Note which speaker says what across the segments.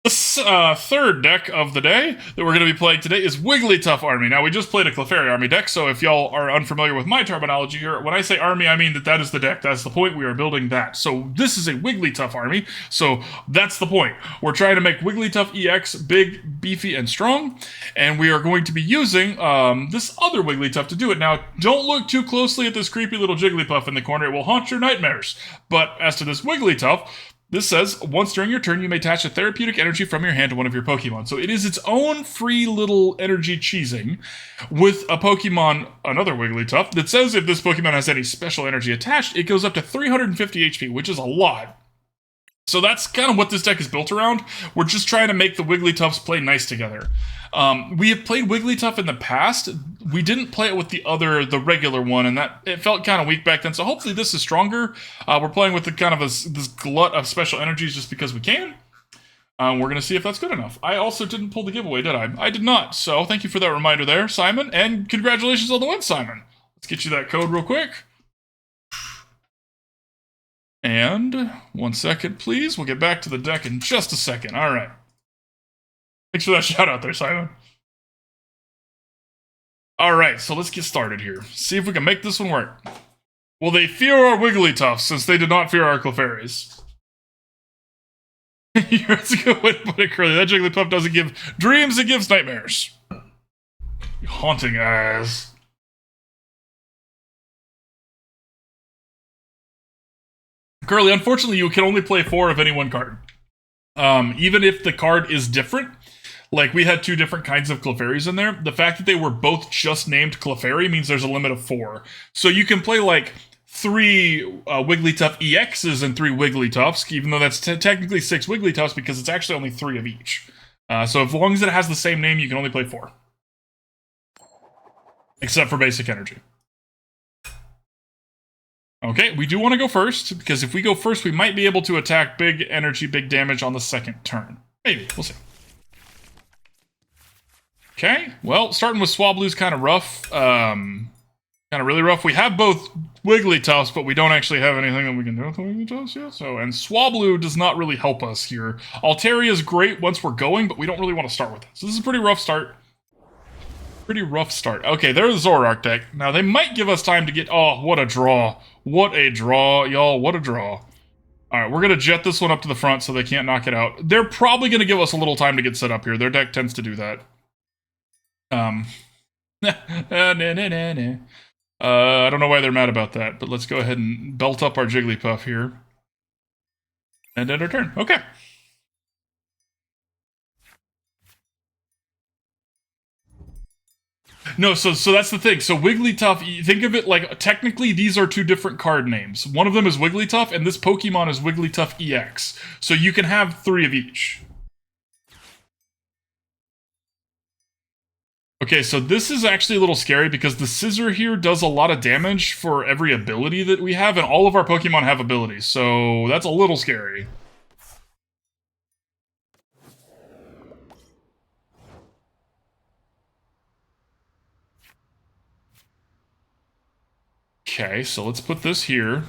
Speaker 1: The third deck of the day that we're going to be playing today is Wigglytuff Army. Now, we just played a Clefairy Army deck, so if y'all are unfamiliar with my terminology here, when I say Army, I mean that is the deck. That's the point. We are building that. So this is a Wigglytuff Army, so that's the point. We're trying to make Wigglytuff EX big, beefy, and strong, and we are going to be using this other Wigglytuff to do it. Now, don't look too closely at this creepy little Jigglypuff in the corner. It will haunt your nightmares. But as to this Wigglytuff, this says, once during your turn, you may attach a therapeutic energy from your hand to one of your Pokemon. So it is its own free little energy cheesing with a Pokemon, another Wigglytuff, that says if this Pokemon has any special energy attached, it goes up to 350 HP, which is a lot. So that's kind of what this deck is built around. We're just trying to make the Wigglytuffs play nice together. We have played Wigglytuff in the past. We didn't play it with the regular one, and that it felt kind of weak back then. So hopefully this is stronger. We're playing with the kind of this glut of special energies just because we can. We're going to see if that's good enough. I also didn't pull the giveaway, did I? I did not. So thank you for that reminder there, Simon. And congratulations on the win, Simon. Let's get you that code real quick. And 1 second, please. We'll get back to the deck in just a second. All right. Thanks for that shout out there, Simon. All right, so let's get started here. See if we can make this one work. Will they fear our Wigglytuffs since they did not fear our Clefairies? That's a good way to put it, Curly. That Jigglypuff doesn't give dreams, it gives nightmares. Haunting eyes. Curly, unfortunately, you can only play 4 of any one card. Even if the card is different, like we had 2 different kinds of Clefairies in there, the fact that they were both just named Clefairy means there's a limit of 4. So you can play like 3 Wigglytuff EXs and 3 Wigglytuffs, even though that's technically 6 Wigglytuffs because it's actually only 3 of each. So as long as it has the same name, you can only play 4. Except for Basic Energy. Okay, we do want to go first, because if we go first, we might be able to attack big energy, big damage on the second turn. Maybe, we'll see. Okay, well, starting with Swablu's kind of rough. Kind of really rough. We have both Wigglytuffs, but we don't actually have anything that we can do with Wigglytuffs yet. So, and Swablu does not really help us here. Altaria is great once we're going, but we don't really want to start with it. So this is a pretty rough start. Pretty rough start. Okay, there's the Zoroark deck. Now, they might give us time to get... Oh, what a draw. What a draw, y'all. What a draw. Alright, we're going to jet this one up to the front so they can't knock it out. They're probably going to give us a little time to get set up here. Their deck tends to do that. I don't know why they're mad about that, but let's go ahead and belt up our Jigglypuff here. And end our turn. Okay. No, so that's the thing. So Wigglytuff, think of it like, technically these are 2 different card names. One of them is Wigglytuff, and this Pokemon is Wigglytuff EX. So you can have 3 of each. Okay, so this is actually a little scary because the Scissor here does a lot of damage for every ability that we have, and all of our Pokemon have abilities, so that's a little scary. Okay, so let's put this here.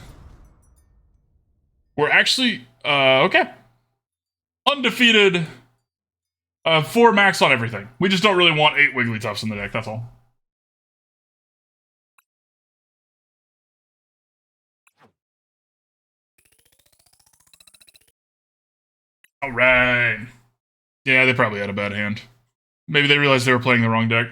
Speaker 1: We're actually, okay. Undefeated, 4 max on everything. We just don't really want 8 Wigglytuffs in the deck, that's all. Alright. Yeah, they probably had a bad hand. Maybe they realized they were playing the wrong deck.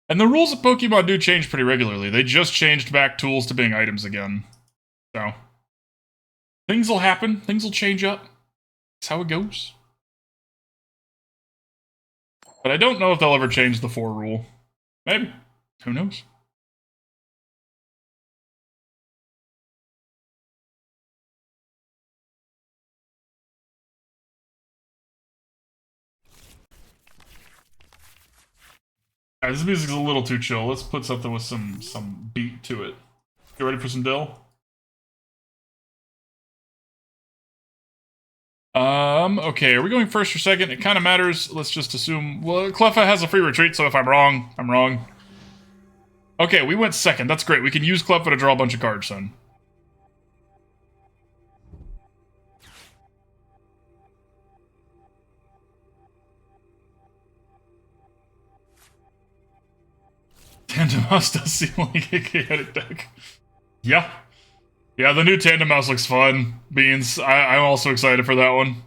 Speaker 1: And the rules of Pokemon do change pretty regularly. They just changed back tools to being items again. So, things will happen. Things will change up. That's how it goes. But I don't know if they'll ever change the 4 rule. Maybe. Who knows? This music's a little too chill. Let's put something with some beat to it. You ready for some Dill? Okay, are we going first or second? It kind of matters. Let's just assume... Well, Cleffa has a free retreat, so if I'm wrong, I'm wrong. Okay, we went second. That's great. We can use Cleffa to draw a bunch of cards then. Tandem Mouse does seem like a chaotic deck. Yeah. Yeah, the new Tandem Mouse looks fun. Beans, I'm also excited for that one.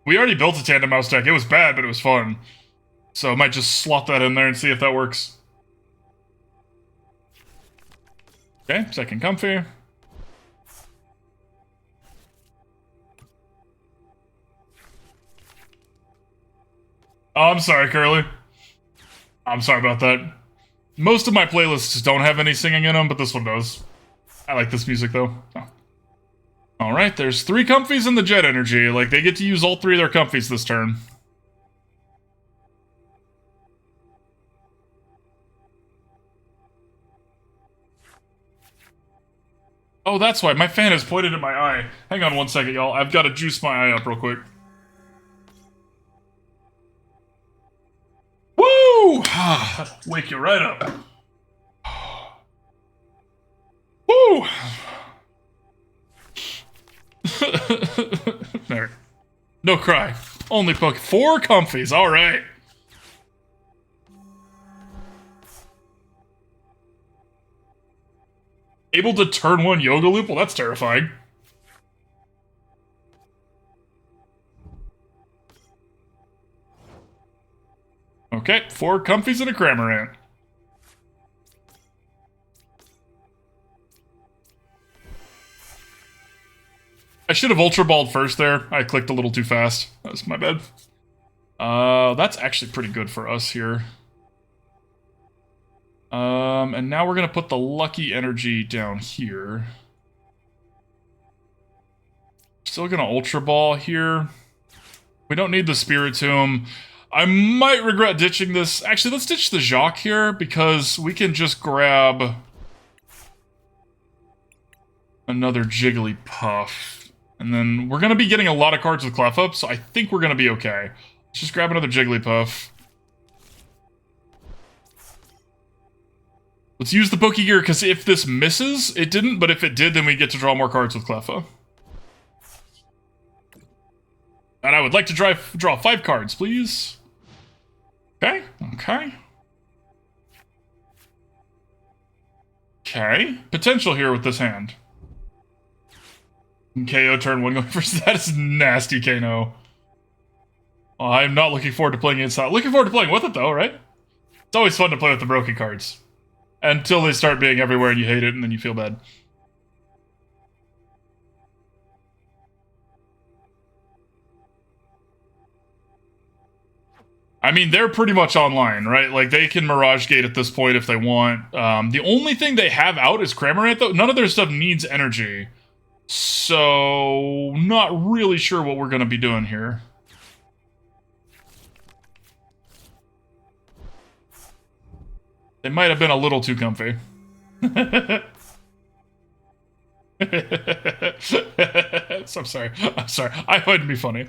Speaker 1: We already built a Tandem Mouse deck. It was bad, but it was fun. So I might just slot that in there and see if that works. Okay, second Comfy. Oh, I'm sorry, Curly. I'm sorry about that. Most of my playlists don't have any singing in them, but this one does. I like this music, though. Oh. Alright, there's 3 Comfies in the Jet Energy. Like, they get to use all 3 of their Comfies this turn. Oh, that's why. My fan is pointed at my eye. Hang on one second, y'all. I've got to juice my eye up real quick. Woo! Wake you right up. Woo! There. No cry. Only poke. 4 Comfies. All right. Able to turn 1 Yoga Loop? Well, that's terrifying. Okay, 4 Comfies and a Cramorant. I should have Ultra Balled first there. I clicked a little too fast. That was my bad. That's actually pretty good for us here. And now we're gonna put the Lucky Energy down here. Still gonna Ultra Ball here. We don't need the Spiritomb. I might regret ditching this. Actually, let's ditch the Jacq here, because we can just grab another Jigglypuff. And then we're gonna be getting a lot of cards with Cleffa, so I think we're gonna be okay. Let's just grab another Jigglypuff. Let's use the Pokégear, because if this misses, it didn't, but if it did, then we get to draw more cards with Cleffa. And I would like to draw 5 cards, please. Okay, okay. Okay, potential here with this hand. KO turn 1 going first. That is nasty, Kano. Oh, I'm not looking forward to playing inside. Looking forward to playing with it, though, right? It's always fun to play with the broken cards. Until they start being everywhere and you hate it, and then you feel bad. I mean, they're pretty much online, right? Like, they can Mirage Gate at this point if they want. The only thing they have out is Cramorant, though. None of their stuff needs energy. So, not really sure what we're going to be doing here. They might have been a little too comfy. I'm sorry. I'm sorry. I wouldn't be funny.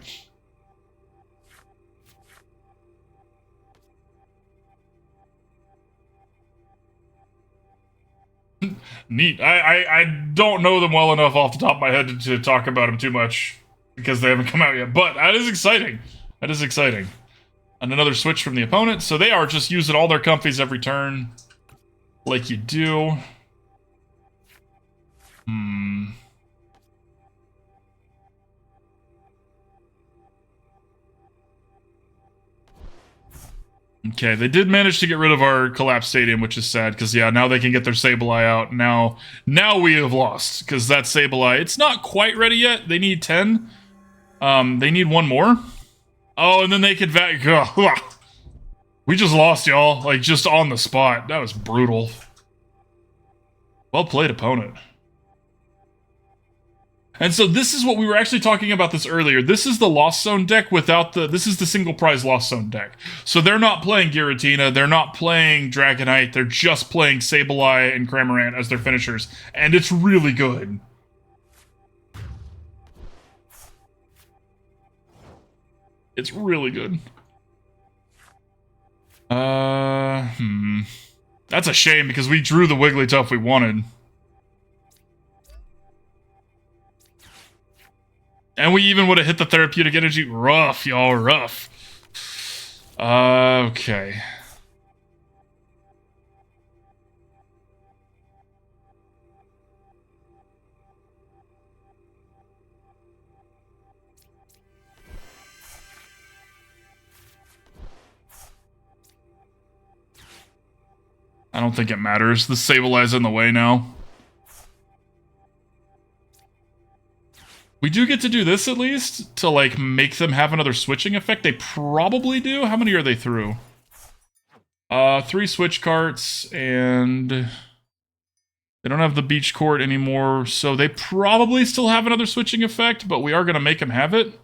Speaker 1: Neat. I don't know them well enough off the top of my head to talk about them too much because they haven't come out yet. But that is exciting. That is exciting. And another switch from the opponent. So they are just using all their Comfies every turn. Like you do. Okay, they did manage to get rid of our Collapsed Stadium, which is sad, because, yeah, now they can get their Sableye out. Now we have lost, because that Sableye, it's not quite ready yet. They need 10. They need 1 more. Oh, and then they could we just lost, y'all. Like, just on the spot. That was brutal. Well played, opponent. And so this is what we were actually talking about this earlier. This is the Lost Zone deck without the... This is the single prize Lost Zone deck. So they're not playing Giratina, they're not playing Dragonite, they're just playing Sableye and Cramorant as their finishers. And it's really good. It's really good. That's a shame because we drew the Wigglytuff we wanted. And we even would have hit the Therapeutic Energy. Rough, y'all, rough. Okay. I don't think it matters. The Sableye in the way now. We do get to do this at least to like make them have another switching effect. They probably do. How many are they through? 3 switch carts, and they don't have the beach court anymore, so they probably still have another switching effect, but we are going to make them have it.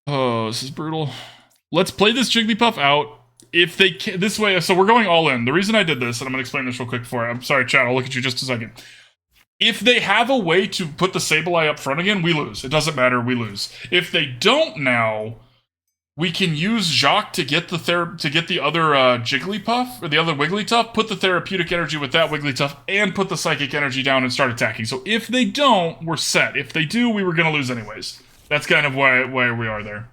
Speaker 1: Oh, this is brutal. Let's play this Jigglypuff out. If they can, this way, so we're going all in. The reason I did this, and I'm going to explain this real quick for you. I'm sorry, chat, I'll look at you just a second. If they have a way to put the Sableye up front again, we lose. It doesn't matter, we lose. If they don't now, we can use Jacq to get the other Jigglypuff, or the other Wigglytuff, put the Therapeutic Energy with that Wigglytuff, and put the Psychic Energy down and start attacking. So if they don't, we're set. If they do, we were going to lose anyways. That's kind of why we are there.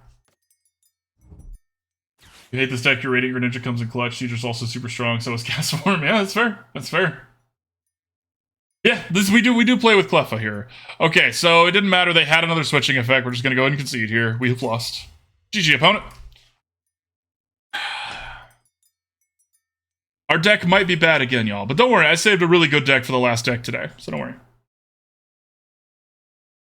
Speaker 1: You hate this deck, your rating, Greninja comes in clutch, Teacher's also super strong, so is Castform. Yeah, that's fair. That's fair. Yeah, we do play with Cleffa here. Okay, so it didn't matter, they had another switching effect. We're just gonna go ahead and concede here. We have lost. GG, opponent. Our deck might be bad again, y'all, but don't worry, I saved a really good deck for the last deck today, so don't worry.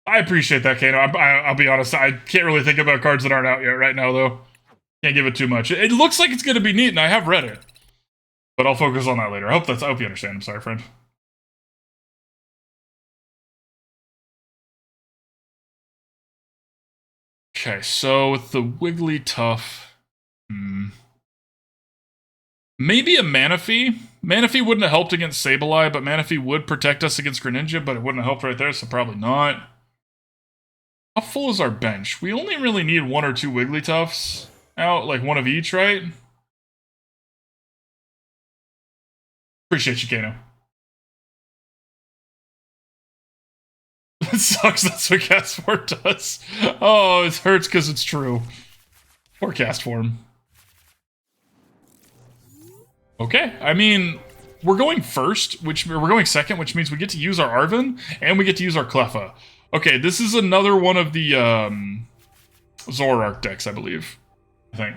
Speaker 1: I appreciate that, Kano. I'll be honest, I can't really think about cards that aren't out yet right now, though. Can't give it too much. It looks like it's going to be neat, and I have read it. But I'll focus on that later. I hope you understand. I'm sorry, friend. Okay, so with the Wigglytuff... Maybe a Manaphy. Manaphy wouldn't have helped against Sableye, but Manaphy would protect us against Greninja, but it wouldn't have helped right there, so probably not. How full is our bench? We only really need 1 or 2 Wigglytuffs out, like 1 of each, right? Appreciate you, Kano. It sucks, that's what Castform does. Oh, it hurts because it's true. Poor Castform. Okay, I mean, we're going first, we're going second, which means we get to use our Arven, and we get to use our Cleffa. Okay, this is another one of the Zoroark decks, I believe. I think.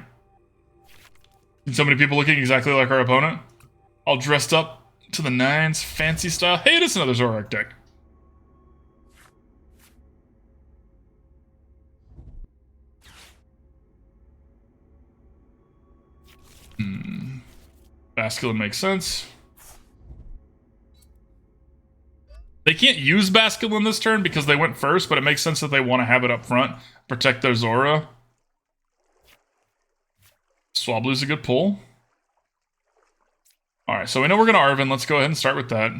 Speaker 1: So many people looking exactly like our opponent. All dressed up to the nines, fancy style. Hey, it is another Zoroark deck. Basculin makes sense. They can't use Basculin this turn because they went first, but it makes sense that they want to have it up front. Protect their Zora. Swablu's a good pull. Alright, so we know we're going to Arven. Let's go ahead and start with that.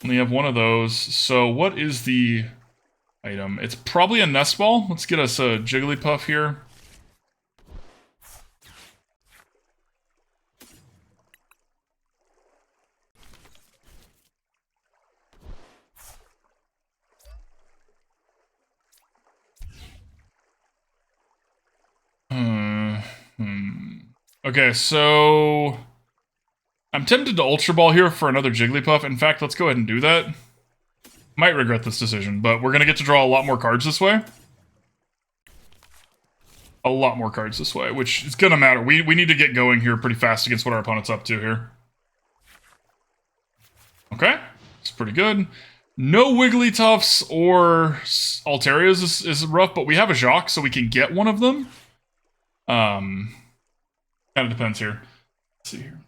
Speaker 1: Only have 1 of those. So what is the item? It's probably a Nest Ball. Let's get us a Jigglypuff here. Okay, so I'm tempted to Ultra Ball here for another Jigglypuff. In fact, let's go ahead and do that. Might regret this decision, but we're going to get to draw a lot more cards this way. A lot more cards this way, which is going to matter. We need to get going here pretty fast against what our opponent's up to here. Okay, it's pretty good. No Wigglytuffs or Altarias is rough, but we have a Jacq, so we can get one of them. Kind of depends here. Let's see here.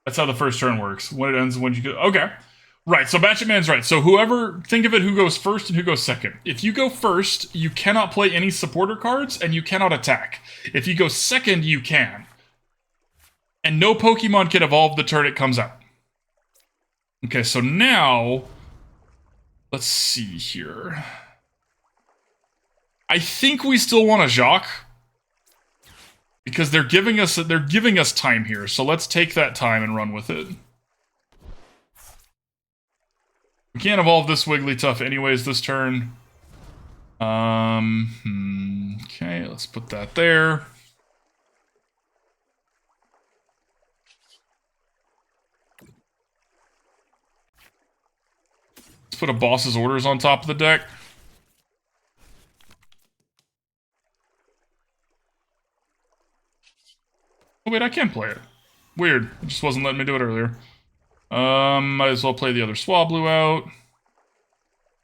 Speaker 1: That's how the first turn works. When it ends, when you go. Okay. Right, so Batchet Man's right. So whoever, think of it who goes first and who goes second. If you go first, you cannot play any supporter cards, and you cannot attack. If you go second, you can. And no Pokemon can evolve the turn it comes out. Okay, so now, let's see here. I think we still want a Jacq. Because they're giving us time here, so let's take that time and run with it. We can't evolve this Wigglytuff anyways this turn. Okay, let's put that there. Let's put a boss's orders on top of the deck. Oh wait, I can play it. Weird. It just wasn't letting me do it earlier. Might as well play the other Swablu out.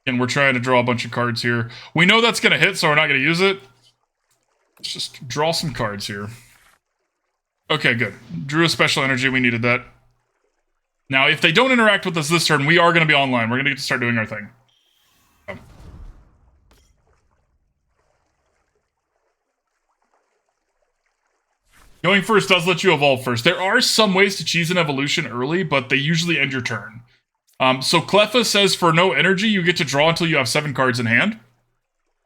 Speaker 1: And we're trying to draw a bunch of cards here. We know that's going to hit, so we're not going to use it. Let's just draw some cards here. Okay, good. Drew a special energy. We needed that. Now, if they don't interact with us this turn, we are going to be online. We're going to get to start doing our thing. Going first does let you evolve first. There are some ways to cheese an evolution early, but they usually end your turn. So Cleffa says for no energy, you get to draw until you have 7 cards in hand.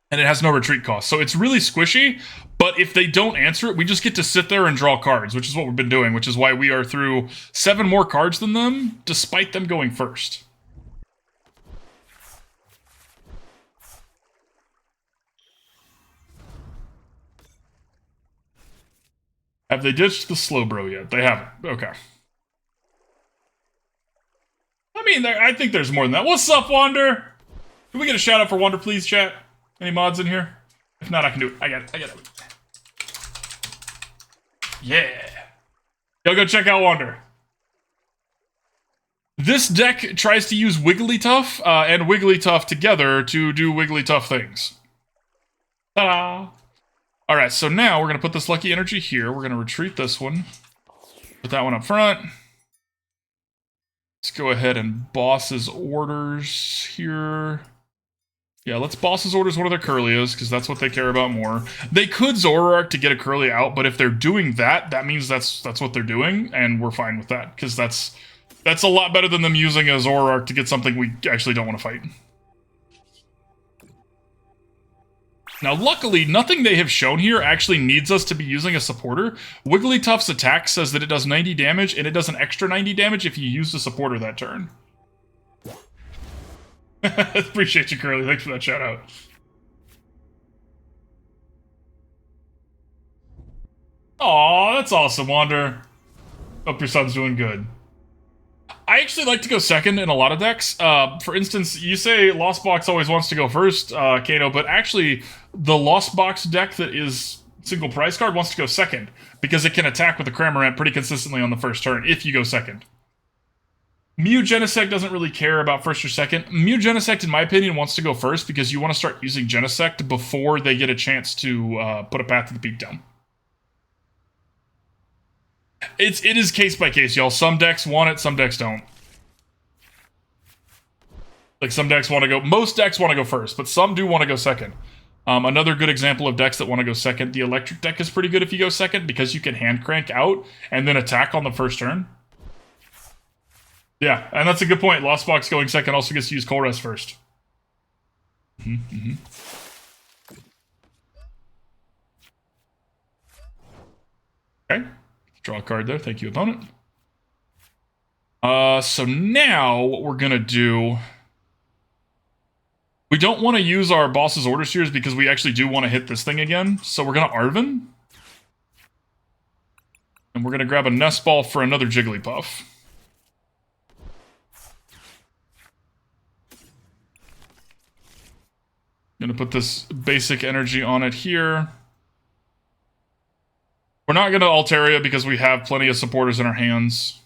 Speaker 1: And it has no retreat cost. So it's really squishy, but if they don't answer it, we just get to sit there and draw cards, which is what we've been doing, which is why we are through 7 more cards than them, despite them going first. Have they ditched the Slowbro yet? They haven't. Okay. I mean, I think there's more than that. What's up, Wander? Can we get a shout out for Wander, please, chat? Any mods in here? If not, I can do it. I got it. Yeah. Y'all go check out Wander. This deck tries to use Wigglytuff and Wigglytuff together to do Wigglytuff things. Ta-da! Alright, so now we're going to put this Lucky Energy here. We're going to retreat this one. Put that one up front. Let's go ahead and boss's orders here. Yeah, let's boss's orders one of their Curlias, because that's what they care about more. They could Zoroark to get a Curly out, but if they're doing that, that means that's what they're doing, and we're fine with that, because that's a lot better than them using a Zoroark to get something we actually don't want to fight. Now, luckily, nothing they have shown here actually needs us to be using a supporter. Wigglytuff's attack says that it does 90 damage, and it does an extra 90 damage if you use the supporter that turn. Appreciate you, Curly. Thanks for that shout out. Aw, that's awesome, Wander. Hope your son's doing good. I actually like to go second in a lot of decks. For instance, you say Lost Box always wants to go first, Kano, but actually the Lost Box deck that is single prize card wants to go second because it can attack with the Cramorant pretty consistently on the first turn if you go second. Mew Genesect doesn't really care about first or second. Mew Genesect, in my opinion, wants to go first because you want to start using Genesect before they get a chance to put a Path to the Peak down. It is case by case, y'all. Some decks want it, some decks don't. Like, some decks want to go... Most decks want to go first, but some do want to go second. Another good example of decks that want to go second, the Electric deck is pretty good if you go second, because you can hand crank out and then attack on the first turn. Yeah, and that's a good point. Lost Box going second also gets to use Colress first. Okay. Draw a card there. Thank you, opponent. So now what we're going to do... We don't want to use our boss's order series because we actually do want to hit this thing again. So we're going to Arven. And we're going to grab a Nest Ball for another Jigglypuff. Going to put this basic energy on it here. We're not going to Altaria because we have plenty of supporters in our hands.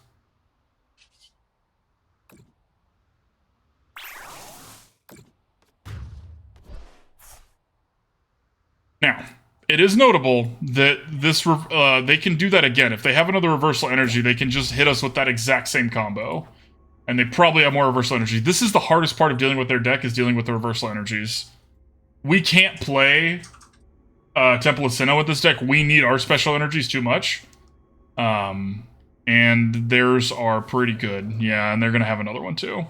Speaker 1: Now, it is notable that this they can do that again. If they have another reversal energy, they can just hit us with that exact same combo. And they probably have more reversal energy. This is the hardest part of dealing with their deck, is dealing with the reversal energies. We can't play Temple of Sinnoh with this deck. We need our special energies too much. And theirs are pretty good. Yeah, and they're going to have another one too.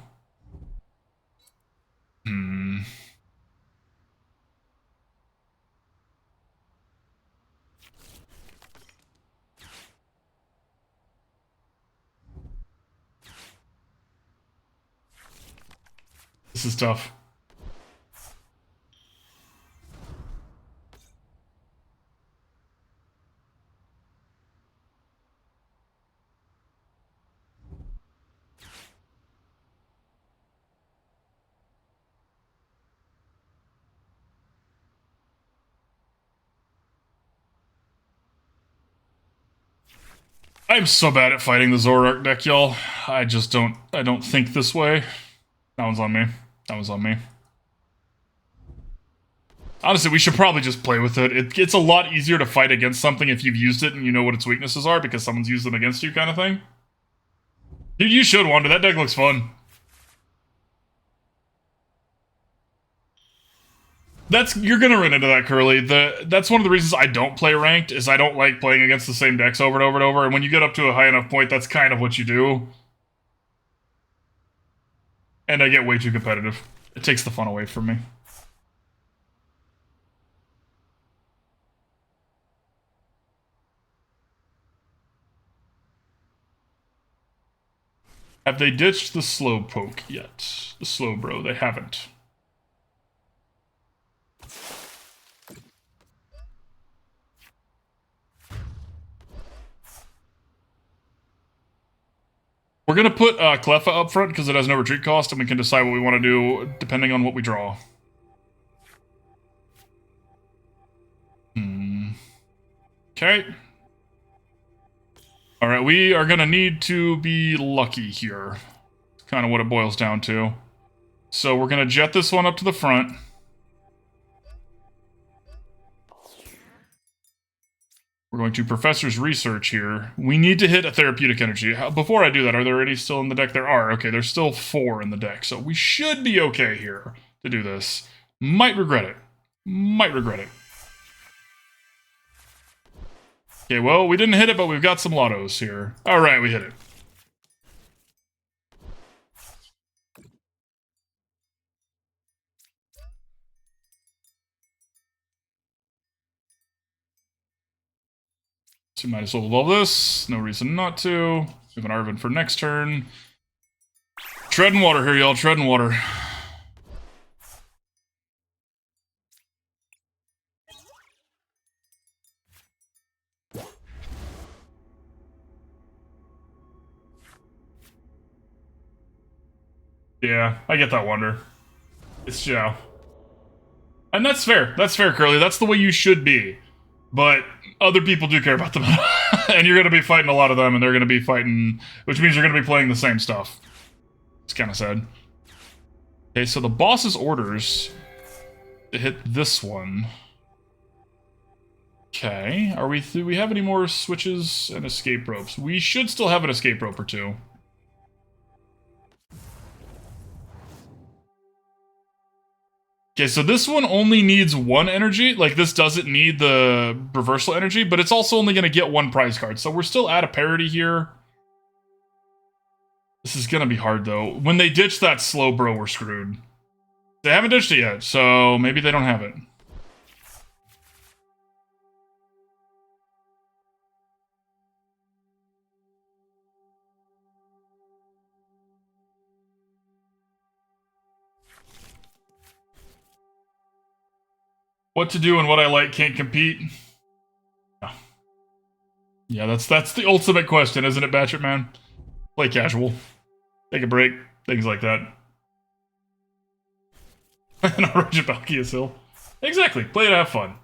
Speaker 1: This is tough. I'm so bad at fighting the Zoroark deck, y'all. I don't think this way. That one's on me. That one's on me. Honestly, we should probably just play with it. It's a lot easier to fight against something if you've used it and you know what its weaknesses are because someone's used them against you kind of thing. Dude, you should, Wanda. That deck looks fun. You're gonna run into that, Curly. That's one of the reasons I don't play ranked, is I don't like playing against the same decks over and over and over, and when you get up to a high enough point, that's kind of what you do. And I get way too competitive. It takes the fun away from me. Have they ditched the Slowpoke yet? The Slowbro, they haven't. We're going to put Cleffa up front because it has no retreat cost, and we can decide what we want to do depending on what we draw. Okay. Alright, we are going to need to be lucky here. It's kind of what it boils down to. So we're going to jet this one up to the front. We're going to Professor's Research here. We need to hit a Therapeutic Energy. Before I do that, are there any still in the deck? There are. Okay, there's still 4 in the deck, so we should be okay here to do this. Might regret it. Might regret it. Okay, well, we didn't hit it, but we've got some lottos here. Alright, we hit it. So we might as well evolve this. No reason not to. We have an Arven for next turn. Treading water here, y'all. Treading water. Yeah, I get that wonder. It's Joe. And that's fair. That's fair, Curly. That's the way you should be. But other people do care about them. And you're going to be fighting a lot of them, and they're going to be fighting... Which means you're going to be playing the same stuff. It's kind of sad. Okay, so the boss's orders to hit this one. Okay, do we have any more switches and escape ropes? We should still have an escape rope or two. Okay, so this one only needs 1 energy. Like, this doesn't need the reversal energy, but it's also only going to get 1 prize card. So we're still at a parity here. This is going to be hard, though. When they ditch that Slowbro, we're screwed. They haven't ditched it yet, so maybe they don't have it. What to do and what I like can't compete. Yeah, that's the ultimate question, isn't it, Batchet Man? Play casual. Take a break. Things like that. And I'll run Balkia's Hill. Exactly. Play to have fun.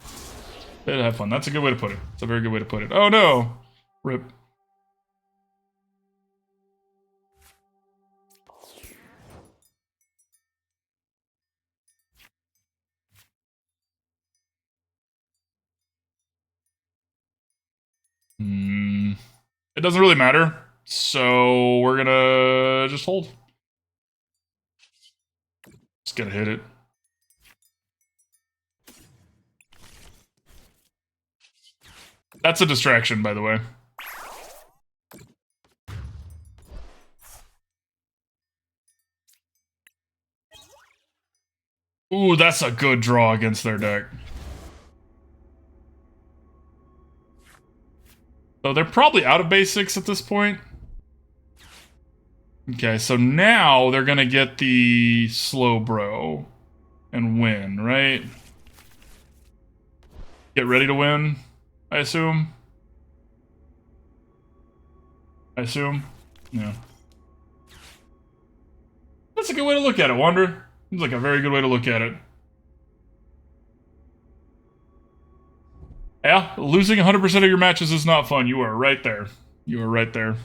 Speaker 1: Play to have fun. That's a good way to put it. It's a very good way to put it. Oh no! Rip. It doesn't really matter, so we're gonna just hold. Just gonna hit it. That's a distraction, by the way. Ooh, that's a good draw against their deck. So they're probably out of basics at this point. Okay, so now they're gonna get the Slowbro and win, right? Get ready to win, I assume. Yeah. That's a good way to look at it, Wander. Seems like a very good way to look at it. Yeah, losing 100% of your matches is not fun. You are right there. You are right there.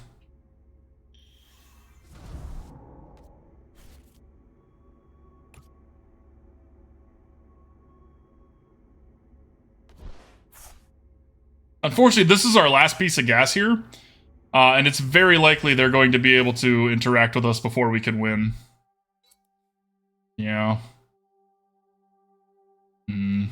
Speaker 1: Unfortunately, this is our last piece of gas here. And it's very likely they're going to be able to interact with us before we can win. Yeah. Hmm.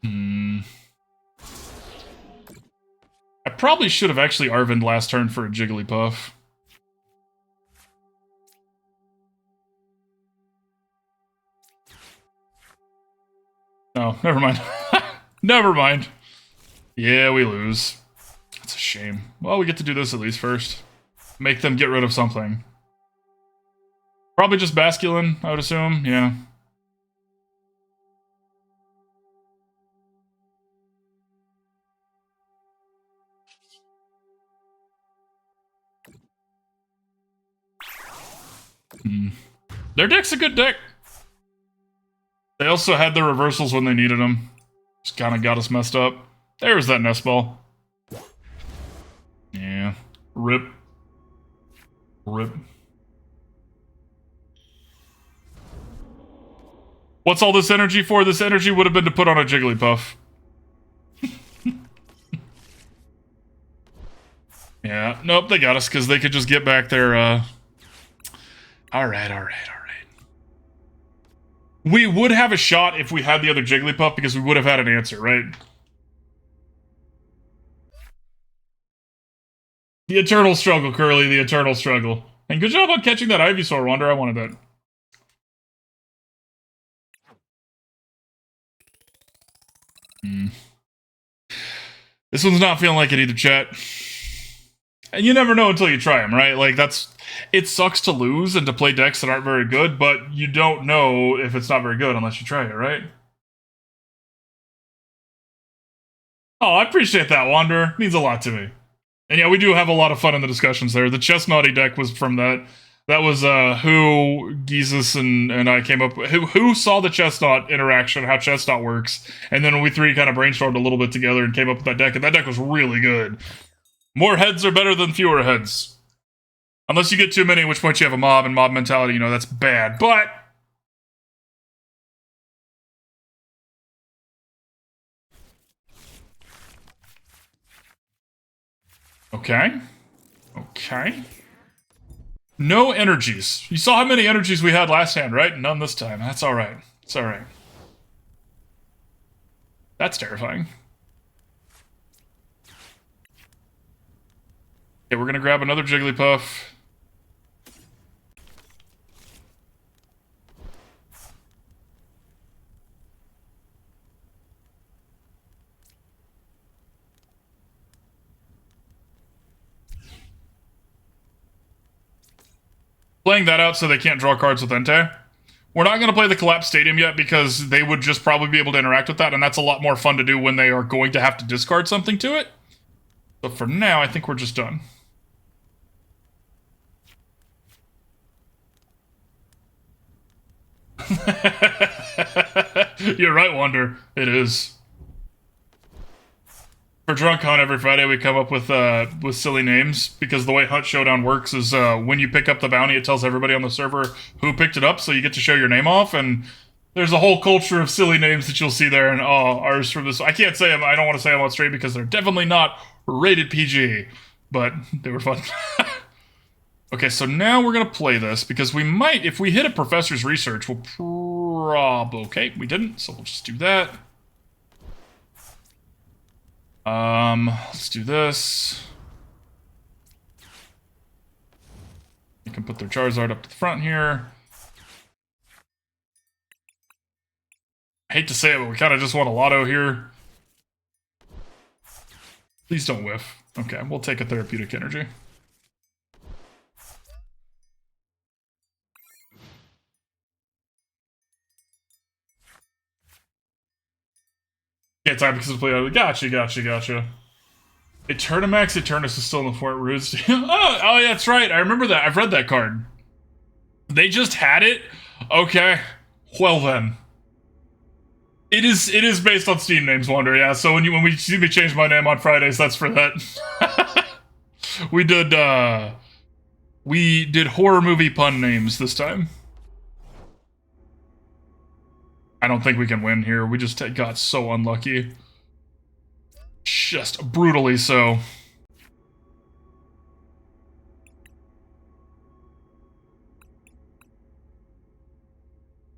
Speaker 1: Hmm. I probably should have actually Arven'd last turn for a Jigglypuff. Oh, never mind. Never mind. Yeah, we lose. That's a shame. Well, we get to do this at least first. Make them get rid of something. Probably just Basculin, I would assume. Yeah. Their deck's a good deck. They also had their reversals when they needed them. Just kind of got us messed up. There's that Nest Ball. Yeah. Rip. Rip. What's all this energy for? This energy would have been to put on a Jigglypuff. Yeah. Nope, they got us because they could just get back their, Alright. We would have a shot if we had the other Jigglypuff because we would have had an answer, right? The eternal struggle, Curly, the eternal struggle. And good job on catching that Ivysaur, Wander. I wanted that. This one's not feeling like it either, chat. And you never know until you try them, right? Like, that's... It sucks to lose and to play decks that aren't very good, but you don't know if it's not very good unless you try it, right? Oh, I appreciate that, Wander. It means a lot to me. And yeah, we do have a lot of fun in the discussions there. The Chestnutty deck was from that. That was who Jesus and I came up with. Who saw the Chestnut interaction, how Chestnut works, and then we three kind of brainstormed a little bit together and came up with that deck, and that deck was really good. More heads are better than fewer heads. Unless you get too many, at which point you have a mob, and mob mentality, you know, that's bad. But... Okay. Okay. No energies. You saw how many energies we had last hand, right? None this time. That's alright. It's alright. That's terrifying. Okay, we're gonna grab another Jigglypuff. Playing that out so they can't draw cards with Entei. We're not going to play the Collapsed Stadium yet because they would just probably be able to interact with that, and that's a lot more fun to do when they are going to have to discard something to it. But for now, I think we're just done. You're right, Wander. It is. For Drunk Hunt every Friday, we come up with silly names because the way Hunt Showdown works is when you pick up the bounty, it tells everybody on the server who picked it up, so you get to show your name off. And there's a whole culture of silly names that you'll see there. And ours from this, I can't say them. I don't want to say them on stream because they're definitely not rated PG, but they were fun. Okay, so now we're gonna play this because we might, if we hit a Professor's Research, we'll okay, we didn't, so we'll just do that. Let's do this. You can put their Charizard up to the front here. I hate to say it, but we kind of just want a lotto here. Please don't whiff. Okay, we'll take a Therapeutic Energy. Can't time because of play. Gotcha. Eternamax Eternus is still in the Fort Roots. Oh, yeah, that's right. I remember that. I've read that card. They just had it? Okay. Well then. It is based on Steam names, Wander, yeah. So when we see me change my name on Fridays, that's for that. we did horror movie pun names this time. I don't think we can win here. We just got so unlucky. Just brutally so.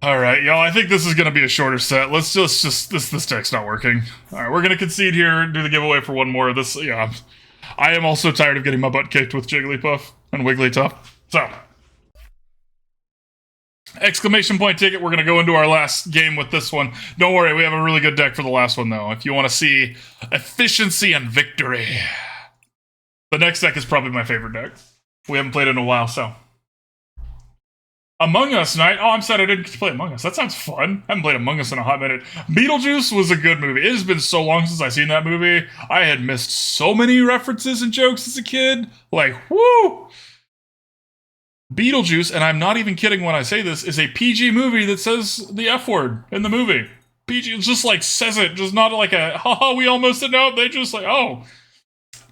Speaker 1: Alright, y'all, I think this is going to be a shorter set. Let's just this deck's not working. Alright, we're going to concede here, do the giveaway for one more. This, yeah. I am also tired of getting my butt kicked with Jigglypuff and Wigglytuff. So. Exclamation point ticket, we're going to go into our last game with this one. Don't worry, we have a really good deck for the last one, though. If you want to see efficiency and victory. The next deck is probably my favorite deck. We haven't played it in a while, so. Among Us night. Oh, I'm sad I didn't get to play Among Us. That sounds fun. I haven't played Among Us in a hot minute. Beetlejuice was a good movie. It has been so long since I've seen that movie. I had missed so many references and jokes as a kid. Like, whoo! Beetlejuice, and I'm not even kidding when I say this, is a PG movie that says the F word in the movie. PG, it's just like says it, just not like a, haha, we almost did know. They just like, oh.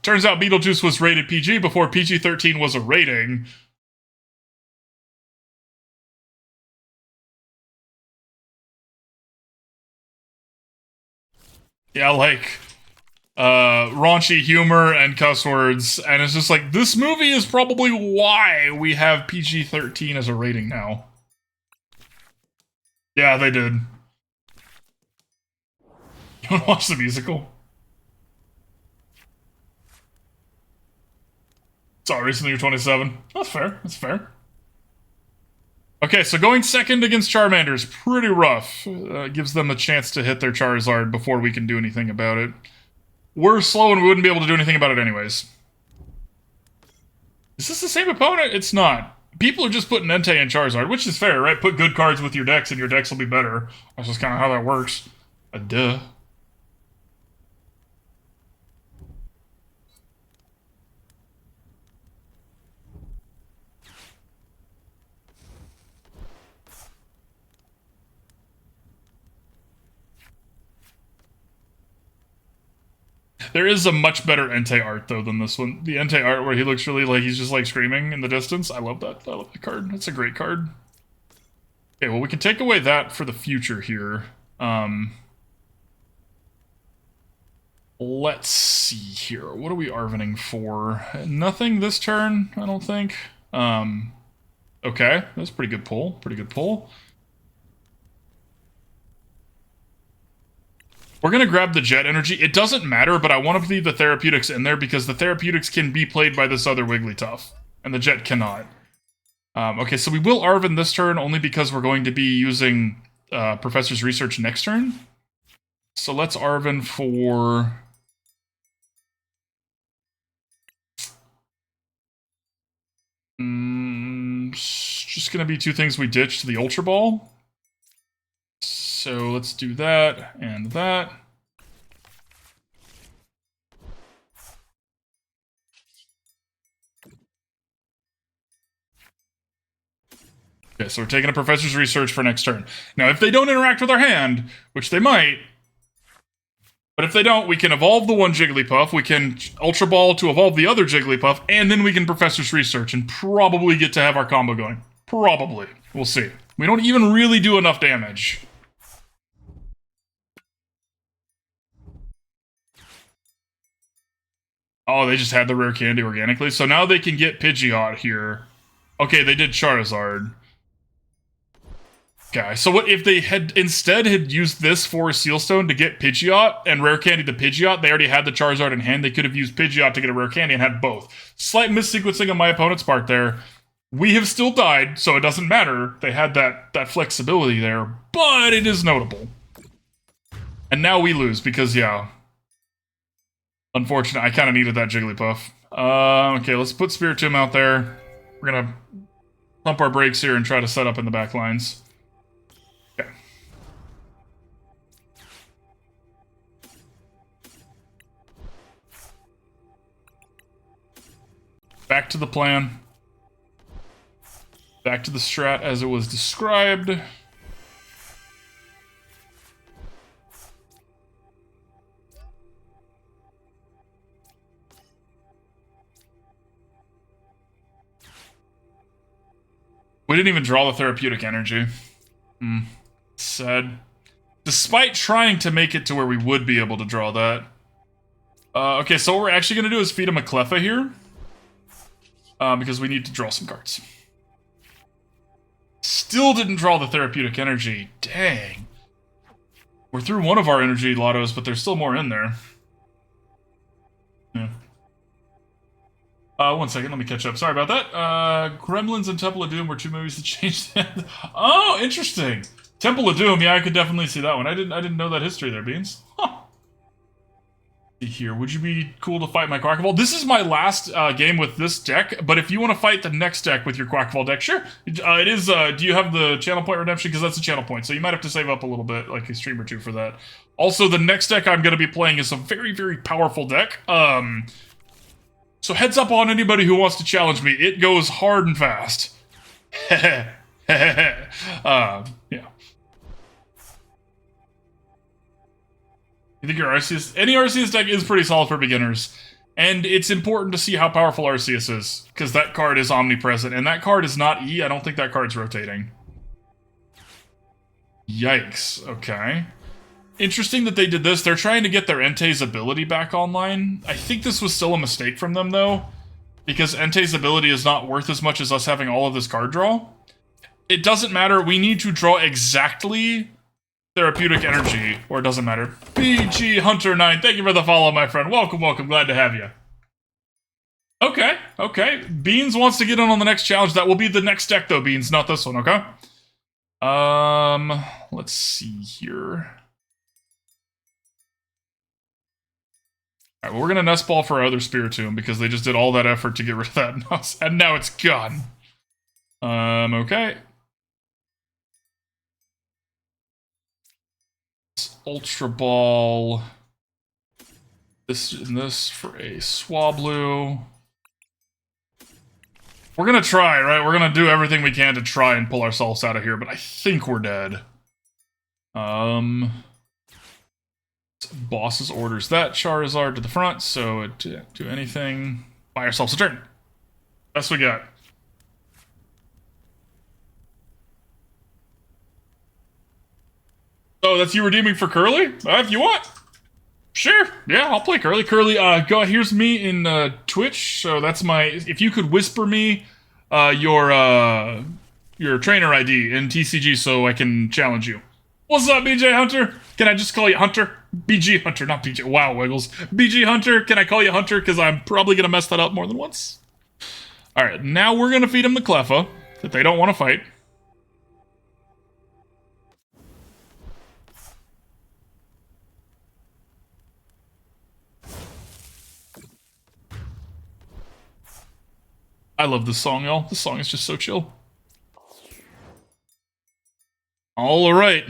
Speaker 1: Turns out Beetlejuice was rated PG before PG-13 was a rating. Yeah, like, raunchy humor and cuss words, and it's just like, this movie is probably why we have PG-13 as a rating now. Yeah, they did. You wanna watch the musical? Sorry, recently you're 27. That's fair, that's fair. Okay, so going second against Charmander is pretty rough. Gives them a chance to hit their Charizard before we can do anything about it. We're slow and we wouldn't be able to do anything about it anyways. Is this the same opponent? It's not. People are just putting Entei and Charizard, which is fair, right? Put good cards with your decks and your decks will be better. That's just kind of how that works. Duh. There is a much better Entei art, though, than this one. The Entei art where he looks really like he's just, like, screaming in the distance. I love that. I love that card. That's a great card. Okay, well, we can take away that for the future here. Let's see here. What are we Arvening for? Nothing this turn, I don't think. Okay, that's a pretty good pull. Pretty good pull. We're going to grab the Jet Energy. It doesn't matter, but I want to leave the Therapeutics in there because the Therapeutics can be played by this other Wigglytuff, and the Jet cannot. Okay, so we will Arven this turn only because we're going to be using Professor's Research next turn. So let's Arven for... just going to be two things we ditched. The Ultra Ball. So let's do that and that. Okay, so we're taking a Professor's Research for next turn. Now, if they don't interact with our hand, which they might, but if they don't, we can evolve the one Jigglypuff, we can Ultra Ball to evolve the other Jigglypuff, and then we can Professor's Research and probably get to have our combo going. Probably. We'll see. We don't even really do enough damage. Oh, they just had the rare candy organically. So now they can get Pidgeot here. Okay, they did Charizard. Okay, so what if they had instead had used this for Sealstone to get Pidgeot and rare candy to Pidgeot? They already had the Charizard in hand. They could have used Pidgeot to get a rare candy and had both. Slight missequencing on my opponent's part there. We have still died, so it doesn't matter. They had that flexibility there, but it is notable. And now we lose because, yeah. Unfortunate. I kind of needed that Jigglypuff. Okay, let's put Spiritomb out there. We're gonna pump our brakes here and try to set up in the back lines. Okay. Back to the plan. Back to the strat as it was described. We didn't even draw the Therapeutic Energy. Sad. Despite trying to make it to where we would be able to draw that. Okay, so what we're actually going to do is feed him a Cleffa here. Because we need to draw some cards. Still didn't draw the Therapeutic Energy. Dang. We're through one of our Energy Lotos, but there's still more in there. Yeah. 1 second, let me catch up. Sorry about that. Gremlins and Temple of Doom were 2 movies that changed that. Oh, interesting. Temple of Doom, yeah, I could definitely see that one. I didn't know that history there, Beans. Huh. Here, would you be cool to fight my Quackball? This is my last game with this deck, but if you want to fight the next deck with your Quackball deck, sure. It is, do you have the channel point redemption? Because that's a channel point, so you might have to save up a little bit, like a stream or two for that. Also, the next deck I'm going to be playing is a very, very powerful deck. So heads up on anybody who wants to challenge me. It goes hard and fast. Yeah. You think your Arceus... Any Arceus deck is pretty solid for beginners. And it's important to see how powerful Arceus is, because that card is omnipresent. And that card is not E. I don't think that card's rotating. Yikes. Okay. Interesting that they did this. They're trying to get their Entei's ability back online. I think this was still a mistake from them, though, because Entei's ability is not worth as much as us having all of this card draw. It doesn't matter. We need to draw exactly Therapeutic Energy, or it doesn't matter. BG Hunter 9, thank you for the follow, my friend. Welcome, welcome. Glad to have you. Okay, okay. Beans wants to get in on the next challenge. That will be the next deck, though, Beans, not this one, okay? Let's see here. Alright, well, we're gonna Nest Ball for our other Spiritomb because they just did all that effort to get rid of that, and now it's gone. Okay. Ultra Ball. This and this for a Swablu. We're gonna try, right? We're gonna do everything we can to try and pull ourselves out of here, but I think we're dead. Boss's orders that Charizard to the front, so it didn't do anything. Buy ourselves a turn. Best we got. Oh, that's you redeeming for Curly? If you want. Sure. Yeah, I'll play Curly. Curly, go. Here's me in Twitch. So that's my. If you could whisper me your trainer ID in TCG, so I can challenge you. What's up, BJ Hunter? Can I just call you Hunter? BG Hunter, not BJ. Wow, Wiggles. BG Hunter, can I call you Hunter? Because I'm probably going to mess that up more than once. Alright, now we're going to feed him the Cleffa that they don't want to fight. I love this song, y'all. This song is just so chill. Alright.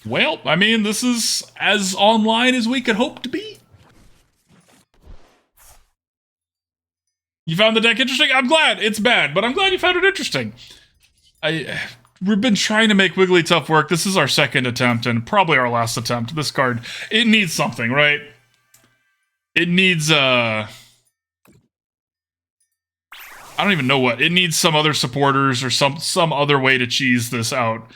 Speaker 1: Well, I mean, this is as online as we could hope to be. You found the deck interesting? I'm glad. It's bad, but I'm glad you found it interesting. We've been trying to make Wigglytuff work. This is our second attempt, and probably our last attempt. This card, it needs something, right? It needs, I don't even know what. It needs some other supporters or some other way to cheese this out.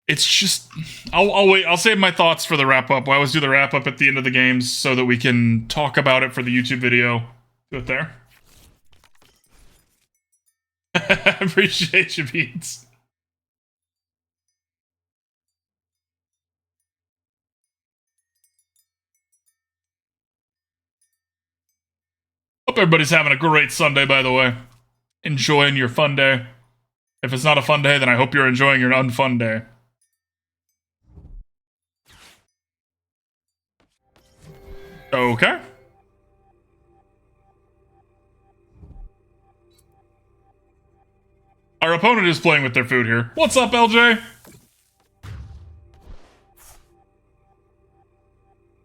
Speaker 1: It's just... I'll wait. I'll save my thoughts for the wrap-up. I always do the wrap-up at the end of the games so that we can talk about it for the YouTube video. Do it there. Appreciate you, Beats. Hope everybody's having a great Sunday, by the way. Enjoying your fun day. If it's not a fun day, then I hope you're enjoying your unfun day. Okay. Our opponent is playing with their food here. What's up, LJ?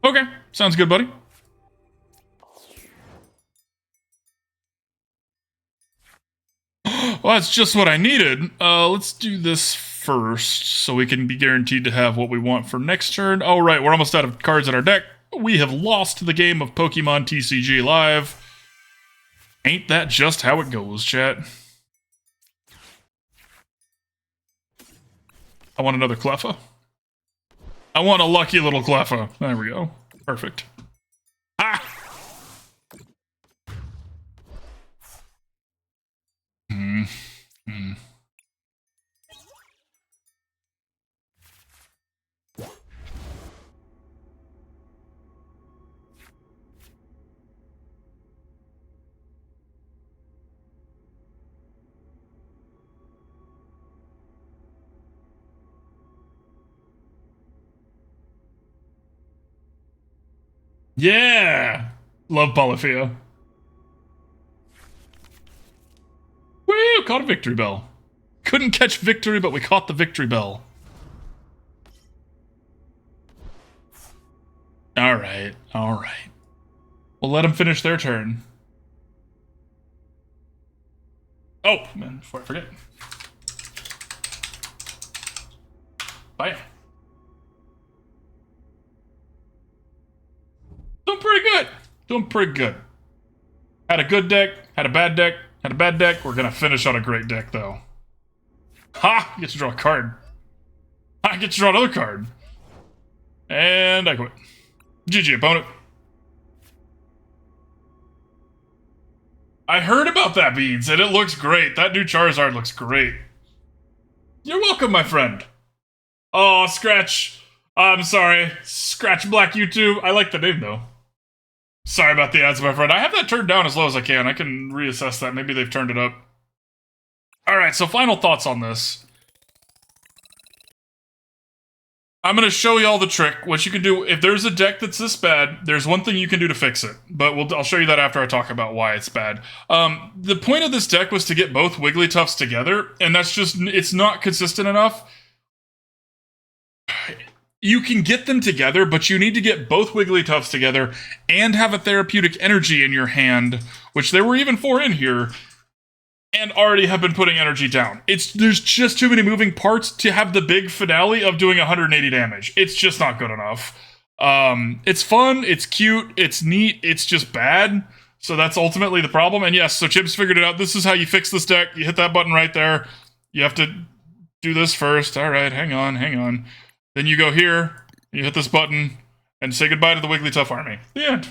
Speaker 1: Okay, sounds good, buddy. Well, that's just what I needed. Let's do this first, so we can be guaranteed to have what we want for next turn. Oh, right, we're almost out of cards in our deck. We have lost the game of Pokemon TCGLive. Ain't that just how it goes, chat? I want another Cleffa. I want a lucky little Cleffa. There we go. Perfect. Ah! Yeah! Love Polyphia. Woo! Caught a victory bell. Couldn't catch victory, but we caught the victory bell. Alright, alright. We'll let them finish their turn. Oh, man, before I forget. Bye. Doing pretty good. Doing pretty good. Had a good deck, had a bad deck, had a bad deck. We're gonna finish on a great deck, though. Ha! Get to draw a card. I get to draw another card. And I quit. GG, opponent. I heard about that, Beans, and it looks great. That new Charizard looks great. You're welcome, my friend. Oh, Scratch. I'm sorry. Scratch Black YouTube. I like the name, though. Sorry about the ads, my friend. I have that turned down as low as I can. I can reassess that. Maybe they've turned it up. Alright, so final thoughts on this. I'm going to show you all the trick. What you can do, if there's a deck that's this bad, there's one thing you can do to fix it. But I'll show you that after I talk about why it's bad. The point of this deck was to get both Wigglytuffs together, and that's just, it's not consistent enough. You can get them together, but you need to get both Wigglytuffs together and have a Therapeutic Energy in your hand, which there were even 4 in here, and already have been putting energy down. There's just too many moving parts to have the big finale of doing 180 damage. It's just not good enough. It's fun, it's cute, it's neat, it's just bad. So that's ultimately the problem. And yes, so Chips figured it out. This is how you fix this deck. You hit that button right there. You have to do this first. All right, hang on, hang on. Then you go here, you hit this button, and say goodbye to the Wigglytuff army. The end.